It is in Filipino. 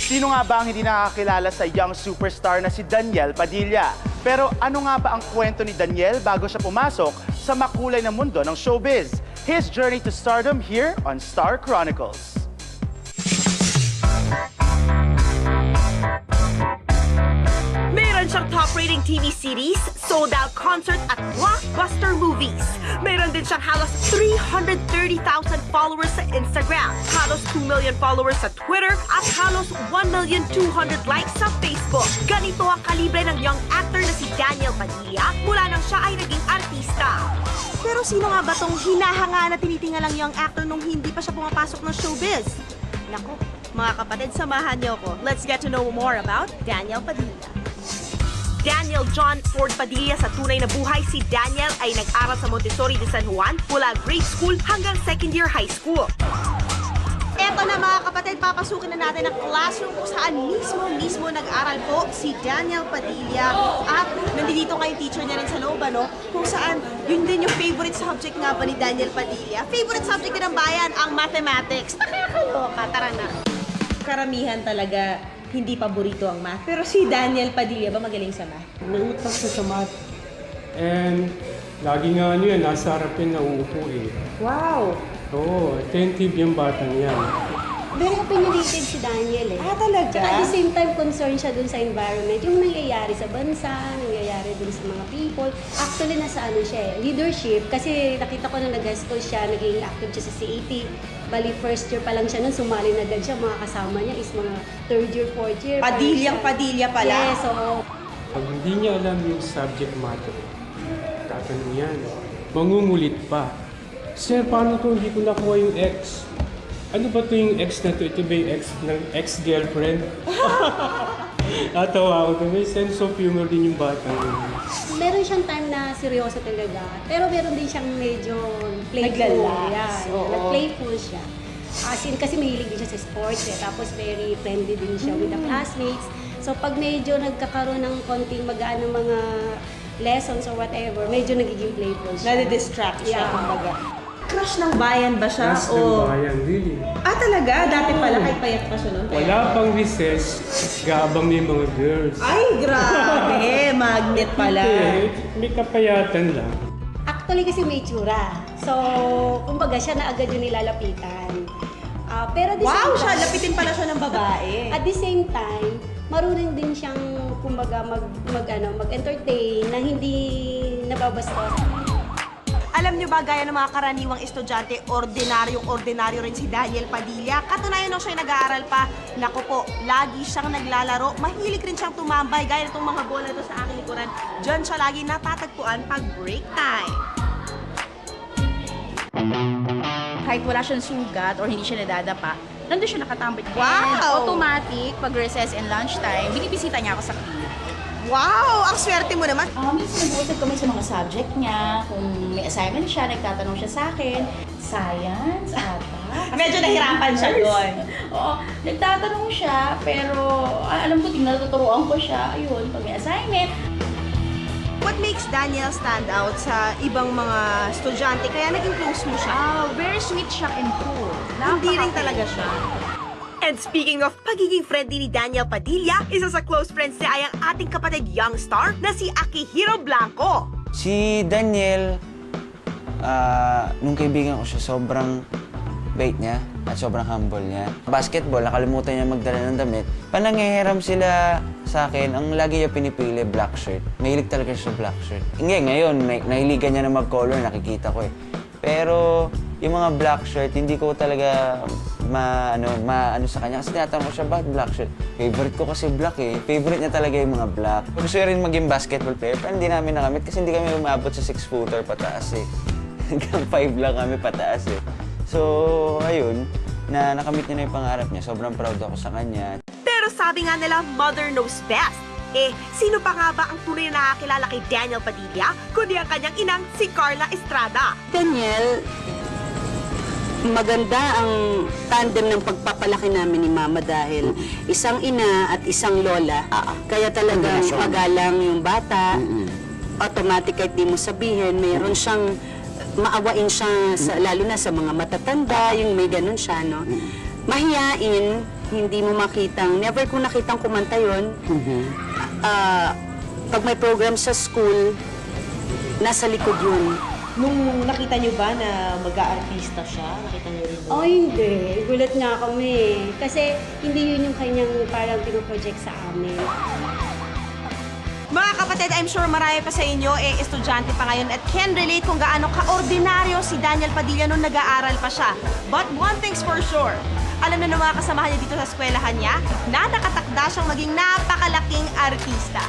Sino nga ba ang hindi nakakilala sa young superstar na si Daniel Padilla? Pero ano nga ba ang kwento ni Daniel bago siya pumasok sa makulay na mundo ng showbiz? His journey to stardom here on Star Chronicles. Meron siyang top-rating TV series, sold-out concert at blockbuster movies. Meron din siyang halos 330,000 followers sa Instagram, halos 2 million followers sa Twitter, at halos 1,200,000 likes sa Facebook. Ganito ang kalibre ng young actor na si Daniel Padilla mula nang siya ay naging artista. Pero sino nga ba tong hinahanga na tinitingalang young actor nung hindi pa siya pumapasok ng showbiz? Naku, mga kapatid, samahan niyo ako. Let's get to know more about Daniel Padilla. Daniel John Ford Padilla. Sa tunay na buhay, si Daniel ay nag-aral sa Montessori de San Juan mula grade school hanggang second year high school. Eto na mga kapatid, papasukin na natin ang classroom kung saan mismo nag-aral po si Daniel Padilla. At nandito kayong teacher niya rin sa loob, ano? Kung saan, yun din yung favorite subject nga ba ni Daniel Padilla. Favorite subject din ng bayan, ang mathematics. Nakakaloka, tara na. Karamihan talaga hindi paborito ang math. Pero si Daniel Padilla ba magaling sa math? May utak siya sa math. And lagi nga ano yan, nasa harapin na uupo eh. Wow! Oo, attentive yung batang yan. Very opinionated si Daniel eh. Ah, talaga? Tsaka at the same time, concerned siya dun sa environment. Yung nangyayari sa bansa, nangyayari dun sa mga people. Actually, nasa ano siya eh, leadership. Kasi nakita ko na nag-guest host siya, naging active siya sa CAT. Bali, first year pa lang siya nun, sumali na agad siya. Mga kasama niya is mga third year, fourth year. Padilya pala? Yes, so... Pag hindi niya alam yung subject matter, tatanong yan. Mangungulit pa. Sir, paano to hindi ko nakuha yung X? Ano ba to yung X na to? Ito ba yung X ng ex-girlfriend? Natawa ako. May sense of humor din yung batang yun. Meron siyang time na seryoso talaga. Pero meron din siyang medyo playful. Naglalaks, Yeah, oo. nag-playful siya. As in, kasi mahilig din siya sa sports eh. Tapos very friendly din siya with the classmates. So pag medyo nagkakaroon ng konting magaan ng mga lessons or whatever, medyo nagiging playful siya. Nade-distract siya, Yeah. kumbaga. Crush ng bayan ba siya? Last ng bayan, really. Ah, talaga? Dati pala, kahit payat pa siya nun? Wala pang recess, gaabang niya yung mga girls. Ay, grabe! Magnet pala. Eh, may kapayatan lang. Actually kasi may tsura. So, kumbaga siya na agad yung nilalapitan. Pero at the Wow, same siya! time, Lapitin pala siya ng babae. At the same time, marunong din siyang kumbaga mag-entertain na hindi nababastos. Alam niyo ba, gaya ng mga karaniwang estudyante, ordinaryo rin si Daniel Padilla. Katunayan nung siya nag-aaral pa, naku po, lagi siyang naglalaro. Mahilig rin siyang tumambay, gaya itong mga bola to sa aking likuran. Diyan siya lagi natatagpuan pag break time. Kahit wala siyang sugat or hindi siya nadadapa, nandun siya nakatambay. Wow! And automatic, pag recess and lunchtime, binibisita niya ako sa clinic. Wow! Ang swerte mo naman. Minsan nag-uusap kami sa mga subject niya. Kung may assignment siya, nagtatanong siya sa akin. Science, ata. Medyo nahirapan siya doon. Oo, nagtatanong siya, pero alam ko, tinuturuan ko siya. Ayun, pag may assignment. What makes Daniel stand out sa ibang mga estudyante? Kaya naging close mo siya. Very sweet siya and cool. Hindi rin talaga siya. And speaking of pagiging friendly ni Daniel Padilla, isa sa close friends niya ay ang ating kapatid young star na si Akihiro Blanco. Si Daniel, nung kaibigan ko siya, sobrang bait niya at sobrang humble niya. Basketball, nakalimutan niya magdala ng damit. Pananghihiram sila sa akin, ang lagi niya pinipili, black shirt. Mahilig talaga siya sa black shirt. Ngayon, nahiligan niya na mag-color, nakikita ko eh. Pero yung mga black shirt, hindi ko talaga maano sa kanya. Kasi tinatanong ko siya, bakit black shirt? Favorite ko kasi black eh. Favorite niya talaga yung mga black. Gusto niya rin maging basketball player, pero hindi namin nakamit kasi hindi kami umabot sa 6-footer pataas eh. Hanggang 5 lang kami pataas eh. So, ayun, nakamit niya na yung pangarap niya. Sobrang proud ako sa kanya. Pero sabi nga nila, mother knows best. Sino pa nga ba ang tunay na nakakilala kay Daniel Padilla, kundi ang kanyang inang si Carla Estrada? Daniel, maganda ang tandem ng pagpapalaki namin ni Mama dahil isang ina at isang lola. Kaya talagang magalang yung bata. Automatic kahit di mo sabihin, mayroon siyang maawain siya, lalo na sa mga matatanda, yung may ganun siya, no? Mahiyain, hindi mo makitang, never ko nakitang kumanta yun. Pag may program sa school, nasa likod yun. Nung nakita niyo ba na mag-aartista siya? Nakita niyo rin ba? Oh, hindi. Gulat nga kami. Kasi hindi yun yung kanyang parang pinoproject sa amin. Mga kapatid, I'm sure marami pa sa inyo estudyante pa ngayon at can relate kung gaano ka-ordinaryo si Daniel Padilla nung nag-aaral pa siya. But one thing's for sure, alam na ng mga kasamahan niya dito sa eskwelahan niya na nakatakda siyang maging napakalaking artista.